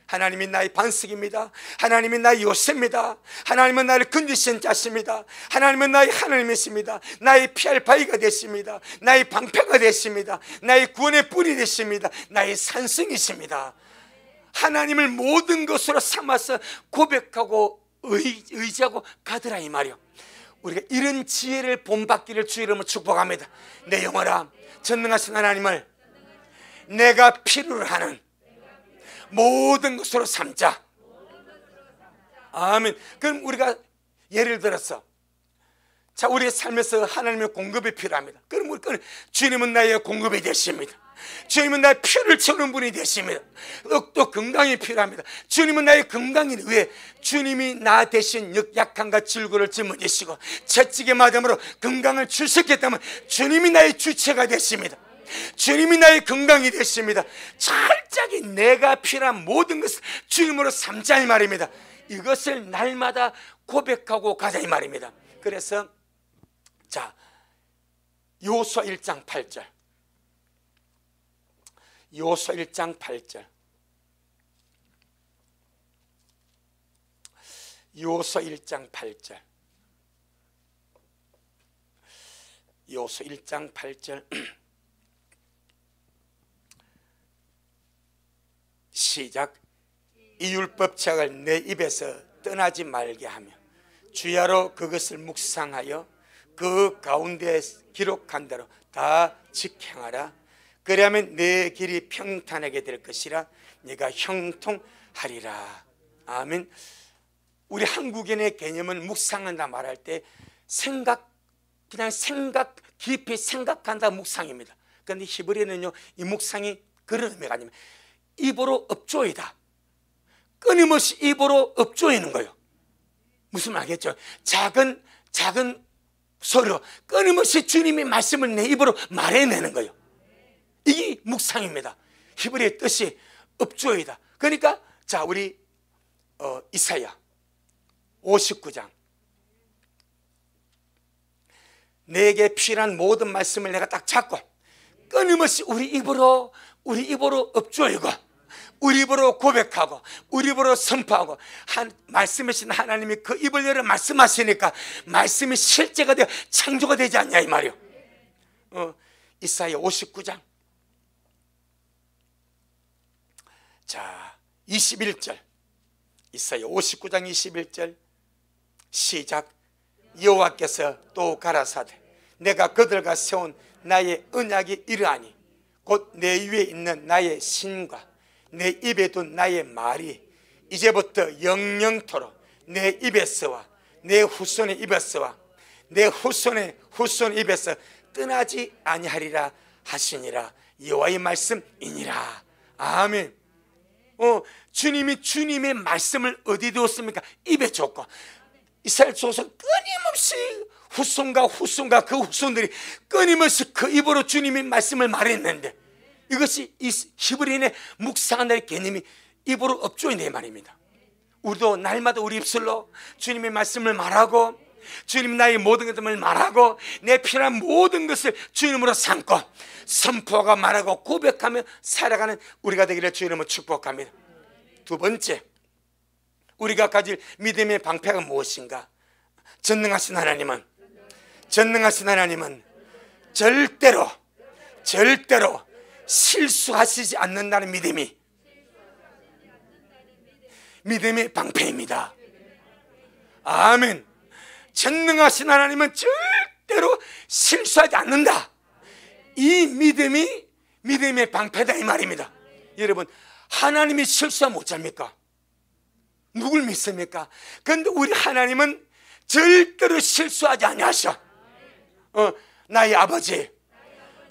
하나님이 나의 반석입니다. 하나님이 나의 요새입니다. 하나님은 나를 건지신 자십니다. 하나님은 나의 하나님이십니다. 나의 피할 바위가 되십니다. 나의 방패가 되십니다. 나의 구원의 뿌리 되십니다. 나의 산성이십니다. 하나님을 모든 것으로 삼아서 고백하고 의지하고 가더라 이 말이요. 우리가 이런 지혜를 본받기를 주의 이름으로 축복합니다. 내 영혼아 전능하신 하나님을 내가 필요로 하는 모든 것으로 삼자. 아멘. 그럼 우리가 예를 들어서 자 우리의 삶에서 하나님의 공급이 필요합니다. 그럼 우리 주님은 나의 공급이 되십니다. 주님은 나의 피를 채우는 분이 되십니다. 또 건강이 필요합니다. 주님은 나의 건강이 왜? 주님이 나 대신 약함과 질고를 짊어지시고 채찍의 맞음으로 건강을 주셨기 때문에 주님이 나의 주체가 되십니다. 주님이 나의 건강이 되십니다. 철저히 내가 필요한 모든 것을 주님으로 삼자 이 말입니다. 이것을 날마다 고백하고 가자 이 말입니다. 그래서 자 요수아 1장 8절 요수아 1장 8절 요수아 1장 8절 요수아 1장 8절 시작. 이 율법책을 내 입에서 떠나지 말게 하며 주야로 그것을 묵상하여 그 가운데 기록한 대로 다 직행하라. 그리하면 내 길이 평탄하게 될 것이라 네가 형통하리라. 아멘. 우리 한국인의 개념은 묵상한다 말할 때 그냥 깊이 생각한다 묵상입니다. 그런데 히브리어는요 이 묵상이 그런 의미가 아닙니다. 입으로 읊조이다. 끊임없이 입으로 읊조이는 거예요. 무슨 말 알겠죠? 작은 소리로 끊임없이 주님의 말씀을 내 입으로 말해내는 거예요. 이게 묵상입니다. 히브리의 뜻이 읊조이다. 그러니까 자 우리 이사야 59장 내게 필요한 모든 말씀을 내가 딱 잡고 끊임없이 우리 입으로 읊조이고 우리 입으로 고백하고 우리 입으로 선포하고 말씀하신 하나님이 그 입을 열어 말씀하시니까 말씀이 실제가 되어 창조가 되지 않냐 이 말이요. 이사야 59장 자 21절 이사야 59장 21절 시작. 여호와께서 또 가라사대 내가 그들과 세운 나의 언약이 이러하니 곧 내 위에 있는 나의 신과 내 입에 둔 나의 말이 이제부터 영영토록 내 입에서와 내 후손의 입에서와 내 후손의 후손 입에서 떠나지 아니하리라 하시니라. 여호와의 말씀이니라. 아멘. 주님이 주님의 말씀을 어디 두었습니까? 입에 줬고, 이스라엘 조선 끊임없이 후손과 그 후손들이 끊임없이 그 입으로 주님의 말씀을 말했는데, 이것이 이 히브리인의 묵상한다는 개념이 입으로 업조인의 말입니다. 우리도 날마다 우리 입술로 주님의 말씀을 말하고, 주님 나의 모든 것들을 말하고, 내 필요한 모든 것을 주님으로 삼고 선포하고 말하고 고백하며 살아가는 우리가 되기를 주 이름으로 축복합니다. 두 번째, 우리가 가질 믿음의 방패가 무엇인가? 전능하신 하나님은 절대로 실수하시지 않는다는 믿음의 방패입니다. 아멘. 전능하신 하나님은 절대로 실수하지 않는다. 이 믿음의 방패다 이 말입니다. 여러분, 하나님이 실수하면 어쩝니까? 누굴 믿습니까? 그런데 우리 하나님은 절대로 실수하지 아니하셔. 나의 아버지,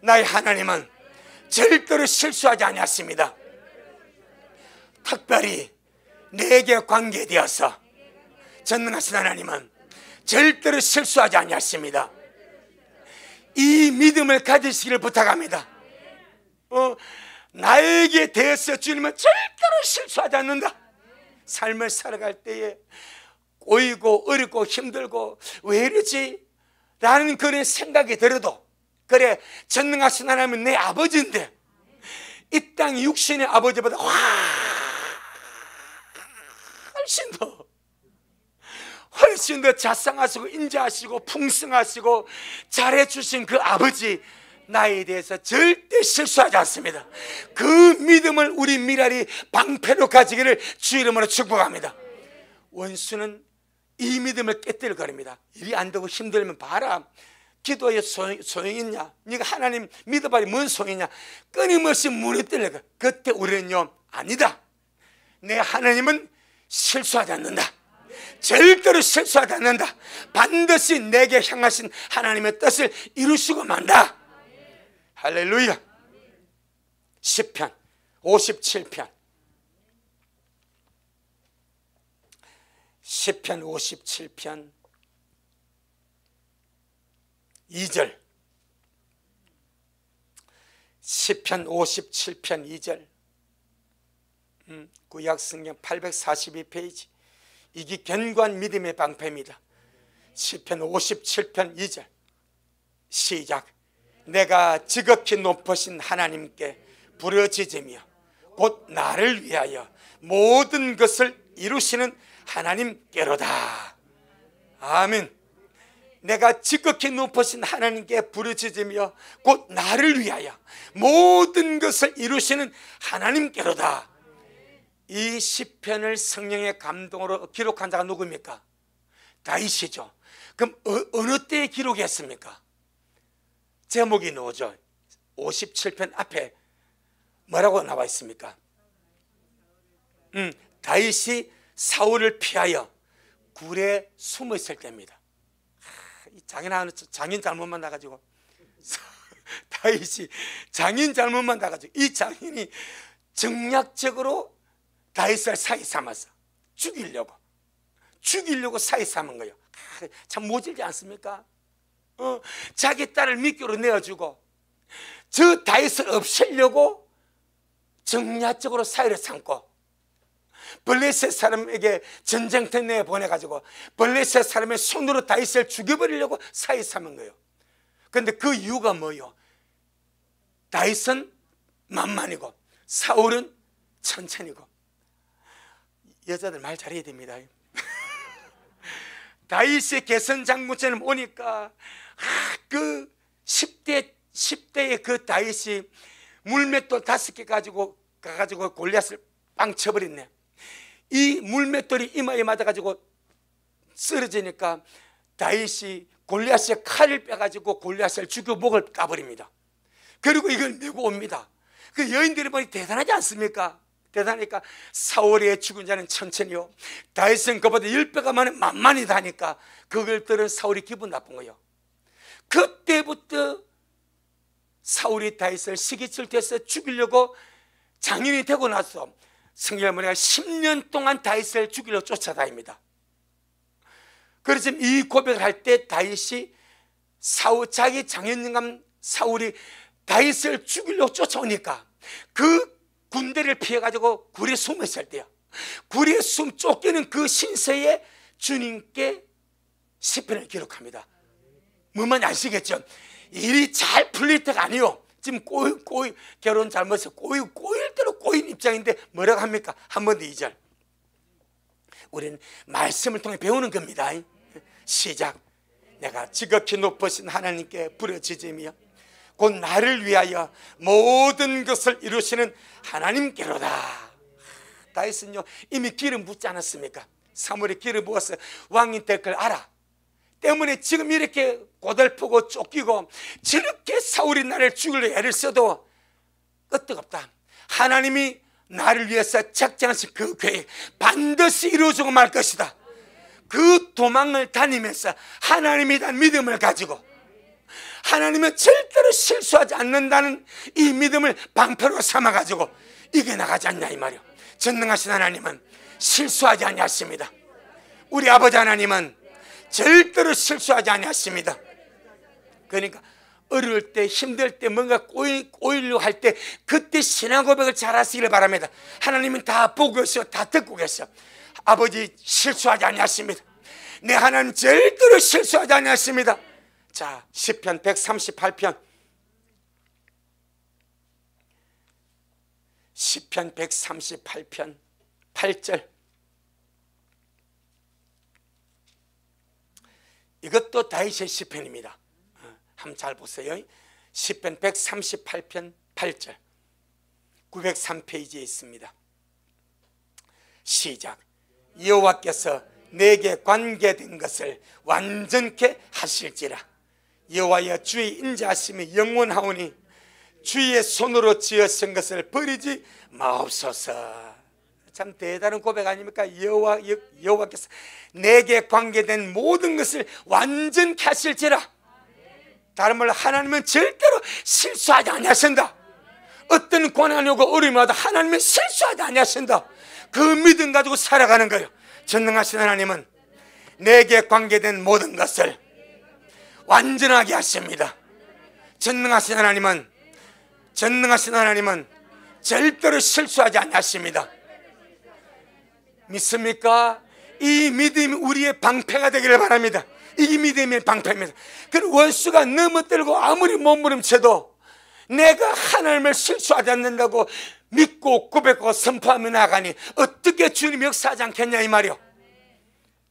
나의 하나님은 절대로 실수하지 아니하십니다. 특별히 내게 관계되어서 전능하신 하나님은 절대로 실수하지 아니하십니다. 이 믿음을 가지시기를 부탁합니다. 나에게 대해서 주님은 절대로 실수하지 않는다. 삶을 살아갈 때에 꼬이고 어렵고 힘들고 왜 이러지? 라는 그런 생각이 들어도, 그래, 전능하신 하나님은 내 아버지인데 이 땅 육신의 아버지보다 훨씬 더 자상하시고 인자하시고 풍성하시고 잘해주신 그 아버지, 나에 대해서 절대 실수하지 않습니다. 그 믿음을 우리 미랄이 방패로 가지기를 주 이름으로 축복합니다. 원수는 이 믿음을 깨뜨려거립니다. 일이 안 되고 힘들면 봐라, 기도에 소용이 있냐? 네가 하나님 믿어봐야 뭔 소용이냐? 끊임없이 무너뜨려가. 그때 우리는요, 아니다, 내 하나님은 실수하지 않는다. 절대로 실수하지 않는다. 반드시 내게 향하신 하나님의 뜻을 이루시고 만다. 할렐루야. 시편 57편 시편 57편 2절, 시편 57편 2절, 구약성경 842페이지. 이게 견고한 믿음의 방패입니다. 시편 57편 2절 시작. 내가 지극히 높으신 하나님께 부르짖으며 곧 나를 위하여 모든 것을 이루시는 하나님께로다. 아멘. 내가 지극히 높으신 하나님께 부르짖으며 곧 나를 위하여 모든 것을 이루시는 하나님께로다. 이 시편을 성령의 감동으로 기록한 자가 누구입니까? 다윗이죠. 그럼 어느 때에 기록했습니까? 제목이 나오죠. 57편 앞에 뭐라고 나와 있습니까? 다윗이 사울을 피하여 굴에 숨어 있을 때입니다. 장인 잘못만 나가지고 다윗이 장인 잘못만 나가지고 이 장인이 정략적으로 다윗을 사이 삼았어. 죽이려고 사이 삼은 거예요. 참 모질지 않습니까? 자기 딸을 미끼로 내어주고 저 다윗을 없애려고 정략적으로 사이를 삼고 블레셋 사람에게 전쟁터 내에 보내가지고 블레셋 사람의 손으로 다윗을 죽여버리려고 사이 삼은 거예요. 그런데 그 이유가 뭐예요? 다윗은 만만이고 사울은 천천히고. 여자들 말 잘해야 됩니다. 다윗의 개선 장군처럼 오니까 그 10대의 그 다윗이 물맷돌 5개 가가지고 골리앗을 빵 쳐버렸네. 이 물맷돌이 이마에 맞아가지고 쓰러지니까 다윗이 골리앗의 칼을 빼가지고 골리앗을 죽여 목을 까버립니다. 그리고 이걸 메고 옵니다. 그 여인들이 보니 대단하지 않습니까? 대단하니까 사울의 죽은 자는 천천히요, 다윗은 그보다 10배가 만만히다 하니까 그걸 들은 사울이 기분 나쁜 거예요. 그때부터 사울이 다윗을 시기질투해서 죽이려고 장인이 되고 나서 성경에 보니까 10년 동안 다윗을 죽이려고 쫓아다닙니다. 그래서 이 고백을 할 때 다윗이 자기 장인감 사울이 다윗을 죽이려고 쫓아오니까 그 군대를 피해가지고 굴에 숨어 있을 때요, 굴에 쫓기는 그 신세에 주님께 시편을 기록합니다. 뭐만 아시겠죠? 일이 잘 풀릴 때가 아니요, 지금 결혼 잘못해서 꼬일 대로 꼬인 입장인데 뭐라고 합니까? 한 번 더 2절. 우리는 말씀을 통해 배우는 겁니다. 시작. 내가 지극히 높으신 하나님께 부르짖으며 곧 나를 위하여 모든 것을 이루시는 하나님께로다. 다윗은요 이미 기름 붓지 않았습니까? 사무엘에 기름 부어서 왕이 될 걸 알아. 때문에 지금 이렇게 고달프고 쫓기고 저렇게 사울이 나를 죽이려 애를 써도 끄떡없다. 하나님이 나를 위해서 작정하신 그 계획 반드시 이루어지고 말 것이다. 그 도망을 다니면서 하나님에 대한 믿음을 가지고 하나님은 절대로 실수하지 않는다는 이 믿음을 방패로 삼아가지고 이겨나가지 않냐 이 말이요. 전능하신 하나님은 실수하지 아니하십니다. 우리 아버지 하나님은 절대로 실수하지 아니하십니다. 그러니까 어려울 때 힘들 때 뭔가 꼬이려고 할 때 그때 신앙 고백을 잘 하시기를 바랍니다. 하나님은 다 보고 계셔, 다 듣고 계셔. 아버지 실수하지 아니하십니다. 내 하나님 절대로 실수하지 아니하십니다. 자, 시편 138편 시편 138편 8절. 이것도 다윗의 시편입니다. 한번 잘 보세요. 시편 138편 8절 903페이지에 있습니다. 시작. 여호와께서 내게 관계된 것을 완전케 하실지라. 여호와여 주의 인자하심이 영원하오니 주의 손으로 지으신 것을 버리지 마옵소서. 참 대단한 고백 아닙니까? 여호와께서 내게 관계된 모든 것을 완전케 하실지라. 다른 말로 하나님은 절대로 실수하지 아니하신다. 어떤 고난이 오고 어려움이 와도 하나님은 실수하지 아니하신다. 그 믿음 가지고 살아가는 거예요. 전능하신 하나님은 내게 관계된 모든 것을 완전하게 하십니다. 전능하신 하나님은 절대로 실수하지 아니하십니다. 믿습니까? 이 믿음이 우리의 방패가 되기를 바랍니다. 이 믿음의 방패입니다. 그 원수가 넘어뜨리고 아무리 몸부림쳐도 내가 하나님을 실수하지 않는다고 믿고 고백하고 선포하며 나가니 어떻게 주님이 역사하지 않겠냐 이 말이요.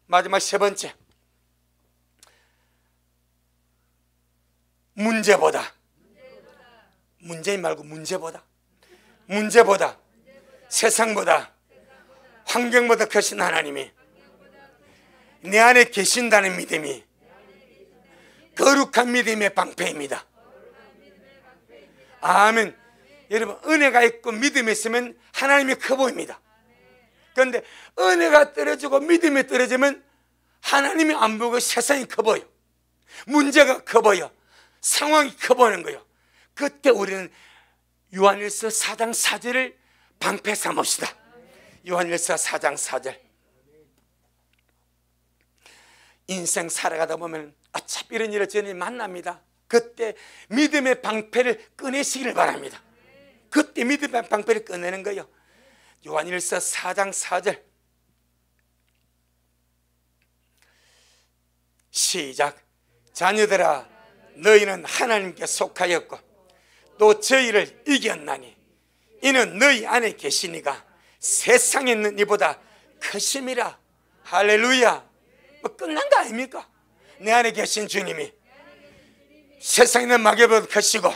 마지막 세 번째, 문제보다 세상보다 환경보다 크신 하나님이 내 안에 계신다는 믿음이 거룩한 믿음의 방패입니다. 아멘. 여러분, 은혜가 있고 믿음이 있으면 하나님이 커 보입니다. 그런데 은혜가 떨어지고 믿음이 떨어지면 하나님이 안 보고 세상이 커 보여. 문제가 커 보여. 상황이 커 보이는 거예요. 그때 우리는 요한일서 4장 4절을 방패 삼읍시다. 요한일서 4장 4절. 인생 살아가다 보면 어차피 이런 일을 저런 일 만납니다. 그때 믿음의 방패를 꺼내시기를 바랍니다. 그때 믿음의 방패를 꺼내는 거예요. 요한일서 4장 4절 시작. 자녀들아 너희는 하나님께 속하였고 또 저희를 이겼나니 이는 너희 안에 계시니가 세상에 있는 이보다 크심이라. 할렐루야. 뭐 끝난 거 아닙니까? 내 안에 계신 주님이 세상에 있는 마귀보다 크시고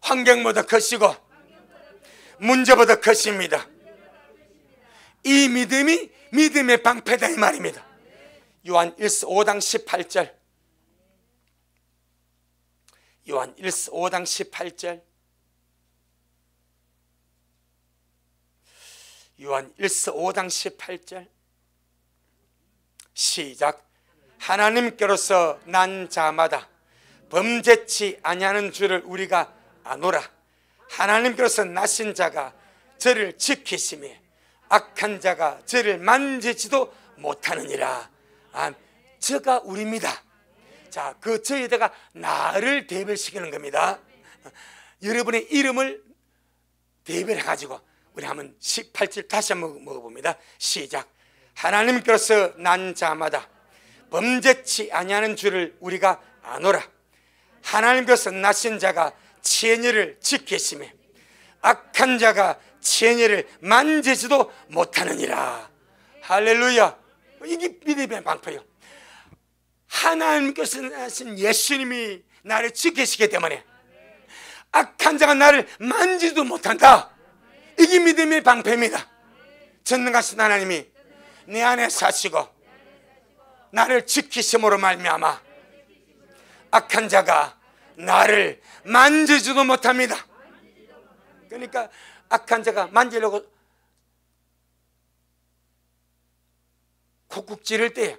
환경보다 크시고 문제보다 크십니다. 이 믿음이 믿음의 방패다 이 말입니다. 요한일서 5장 18절 요한일서 5장 18절 요한일서 5장 18절 시작. 하나님께로서 난 자마다 범죄치 아니하는 줄을 우리가 아노라. 하나님께로서 나신 자가 저를 지키시며 악한 자가 저를 만지지도 못하느니라. 저가 우리입니다. 자, 그 저에다가 나를 대별시키는 겁니다. 여러분의 이름을 대별해가지고 우리 한번 18절 다시 한번 먹어봅니다. 시작. 하나님께로서 난 자마다 범죄치 아니하는 줄을 우리가 아노라. 하나님께서 나신 자가 처녀를 지키시며 악한 자가 처녀를 만지지도 못하느니라. 할렐루야. 이게 믿음의 방패요. 하나님께서 나신 예수님이 나를 지키시기 때문에 악한 자가 나를 만지지도 못한다. 이게 믿음의 방패입니다. 전능하신 하나님이 내 안에 사시고 나를 지키심으로 말미암아 악한 자가 나를 만지지도 못합니다. 그러니까 악한 자가 만지려고 콕콕 찌를 때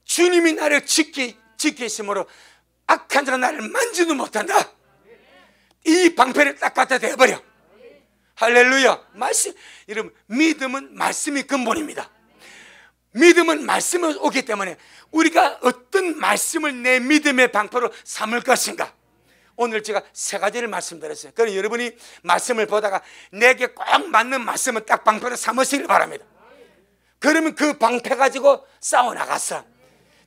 주님이 나를 지키심으로 악한 자가 나를 만지도 못한다. 이 방패를 딱 갖다 대버려. 할렐루야. 말씀, 여러분, 믿음은 말씀이 근본입니다. 믿음은 말씀이 오기 때문에 우리가 어떤 말씀을 내 믿음의 방패로 삼을 것인가. 오늘 제가 세 가지를 말씀드렸어요. 그럼 여러분이 말씀을 보다가 내게 꼭 맞는 말씀은 딱 방패로 삼으시길 바랍니다. 그러면 그 방패 가지고 싸워나갔어.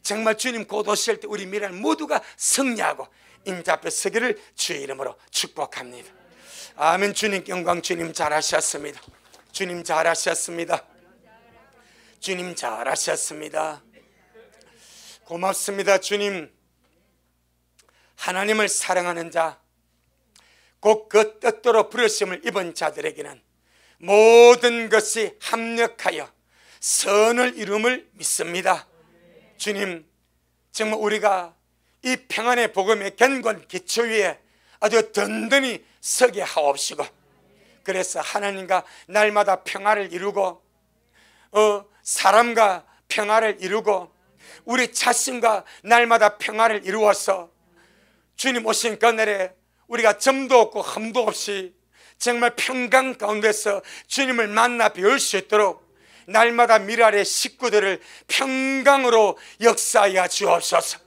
정말 주님 곧 오실 때 우리 미래를 모두가 승리하고 인자 앞에 서기를 주의 이름으로 축복합니다. 아멘. 주님 영광. 주님 잘하셨습니다. 주님 잘하셨습니다. 주님 잘하셨습니다. 고맙습니다. 주님, 하나님을 사랑하는 자, 곧 그 뜻대로 부르심을 입은 자들에게는 모든 것이 합력하여 선을 이룸을 믿습니다. 주님, 정말 우리가 이 평안의 복음의 견고한 기초 위에 아주 든든히 서게 하옵시고, 그래서 하나님과 날마다 평화를 이루고 사람과 평화를 이루고 우리 자신과 날마다 평화를 이루어서 주님 오신 그날에 우리가 점도 없고 흠도 없이 정말 평강 가운데서 주님을 만나 배울 수 있도록 날마다 미랄의 식구들을 평강으로 역사하여 주옵소서.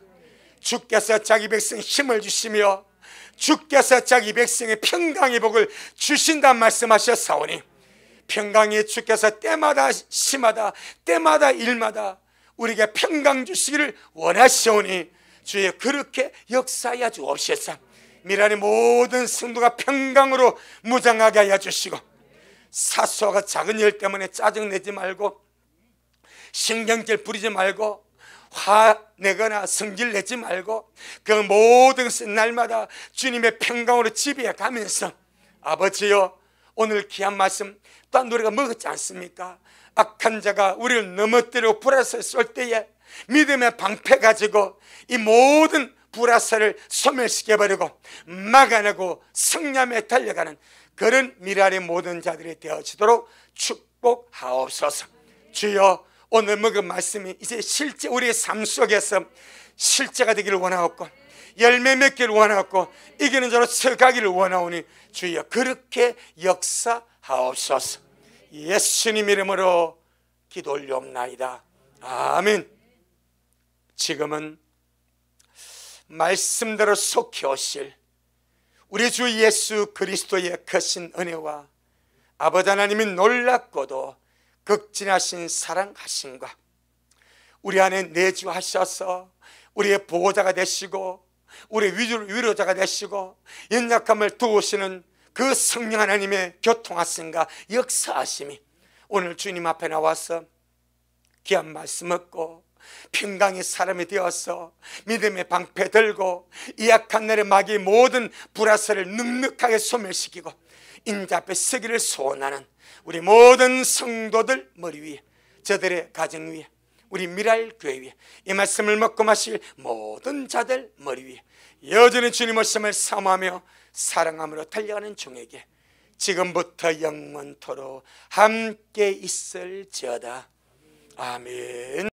주께서 자기 백성 힘을 주시며 주께서 자기 백성의 평강의 복을 주신다는 말씀하셨사오니 평강이 주께서 때마다 시마다 때마다 일마다 우리에게 평강 주시기를 원하시오니 주여 그렇게 역사하여 주옵소서. 미랄의 모든 성도가 평강으로 무장하게 하여 주시고 사소하고 작은 일 때문에 짜증내지 말고 신경질 부리지 말고 화내거나 성질내지 말고 그 모든 것을 날마다 주님의 평강으로 지배해 가면서 아버지여 오늘 귀한 말씀 또한 우리가 먹었지 않습니까? 악한 자가 우리를 넘어뜨리고 불화살 쏠 때에 믿음의 방패 가지고 이 모든 불화살을 소멸시켜버리고 막아내고 승리하며 달려가는 그런 미랄의 모든 자들이 되어지도록 축복하옵소서. 주여 오늘 먹은 말씀이 이제 실제 우리의 삶 속에서 실제가 되기를 원하옵고 열매 맺기를 원하옵고 이기는 자로 서가기를 원하오니 주여 그렇게 역사하옵소서. 예수님 이름으로 기도 올리옵나이다. 아멘. 지금은 말씀대로 속히 오실 우리 주 예수 그리스도의 크신 은혜와 아버지 하나님이 놀랍고도 극진하신 사랑하심과 우리 안에 내주하셔서 우리의 보호자가 되시고 우리의 위로자가 되시고 연약함을 도우시는 그 성령 하나님의 교통하심과 역사하심이 오늘 주님 앞에 나와서 귀한 말씀 얻고 평강의 사람이 되어서 믿음의 방패 들고 이 약한 날의 마귀의 모든 불화살을 눅눅하게 소멸시키고 인자 앞에 서기를 소원하는 우리 모든 성도들 머리 위에 저들의 가정 위에 우리 미랄교회 위에 이 말씀을 먹고 마실 모든 자들 머리 위에 여전히 주님 오심을 사모하며 사랑함으로 달려가는 종에게 지금부터 영원토록 함께 있을지어다. 아멘.